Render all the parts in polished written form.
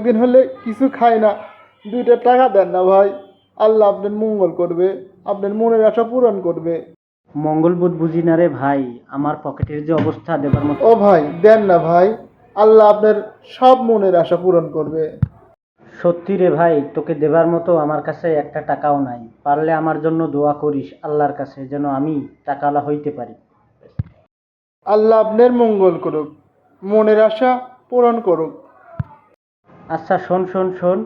কয়েকদিন হলে কিছু খাই না, 2টা টাকা দেন না ভাই। আল্লাহ আপনার মঙ্গল করবে, আপনার মনের আশা পূরণ করবে। মঙ্গল বুধ বুঝি না রে ভাই, আমার পকেটের যে অবস্থা দেবার মতো। ও ভাই দেন না ভাই, আল্লাহ আপনার সব মনের আশা পূরণ করবে। সত্যি রে ভাই, তোকে দেবার মতো আমার কাছে একটা টাকাও নাই। পারলে আমার জন্য দোয়া করিস আল্লাহর কাছে, যেন আমি টাকাওয়ালা হইতে পারি। আল্লাহ আপনার মঙ্গল করুক, মনের আশা পূরণ করুক। আচ্ছা শোন শোন শোন,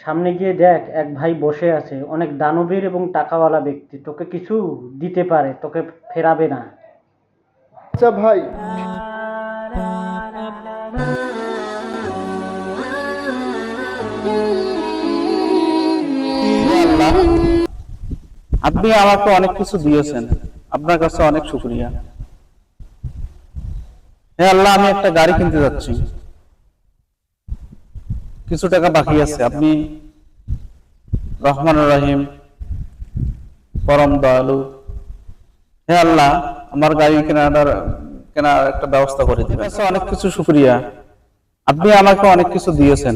সামনে গিয়ে দেখ এক ভাই বসে আছে, অনেক দানবীর এবং টাকাওয়ালা ব্যক্তি, তোকে কিছু দিতে পারে, তোকে ফেরাবে না। আচ্ছা ভাই। আল্লাহ, আপনি আমাকে অনেক কিছু দিয়েছেন, আপনার কাছে অনেক শুকরিয়া। হে আল্লাহ, আমি একটা গাড়ি কিনতে যাচ্ছি, কিছু টাকা বাকি আছে। আপনি রহমানুর রহিম, পরম দয়ালু। হে আল্লাহ, আমার গাড়ি কেনার একটা ব্যবস্থা করে দিন। অনেক কিছু শুকরিয়া, আপনি আমাকে অনেক কিছু দিয়েছেন,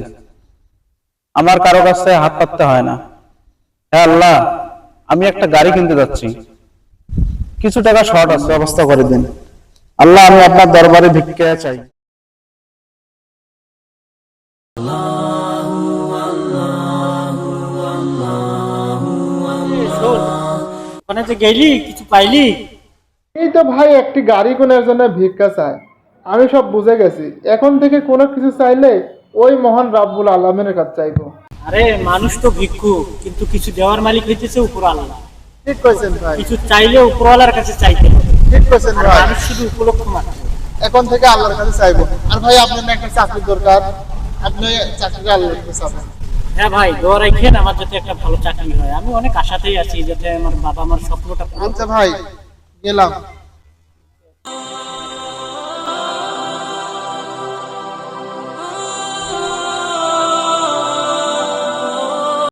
আমার কারো কাছে হাত পাততে হয় না। হে আল্লাহ, আমি একটা গাড়ি কিনতে যাচ্ছি, কিছু টাকা শর্ট আছে, ব্যবস্থা করে দিন। আল্লাহ, আমি আপনার দরবারে ভিক্ষা চাই। ওখানে যে গেলি কিছু পাইলি? এই তো ভাই একটি গাড়ি কেনার জন্য ভিক্ষা চাই। আমি সব বুঝে গেছি, এখন থেকে কোনো কিছু চাইলে ওই মহান রাব্বুল আলামিনের কাছে চাইবো। আরে মানুষ তো ভিক্ষু, কিন্তু কিছু দেওয়ার মালিক হইতেছে উপরওয়ালা। ঠিক কইছেন ভাই, কিছু চাইলে উপরওয়ালার কাছে চাইতে হবে। ঠিক কইছেন আর ভাই। মানুষ শুধু উপলক্ষ মাত্র। এখন থেকে আল্লাহর কাছে চাইবো। আর ভাই আপনার না একটা চাকরির দরকার, আপনি চাকরিটা আল্লাহর কাছে চাবেন। হ্যাঁ ভাই, দোয়া রাখেন আমার যাতে একটা ভালো চাকরি হয়। আমি অনেক আশাতেই আছি যাতে আমার বাবা আমার স্বপ্নটা পূরণ আচ্ছা ভাই, গেলাম।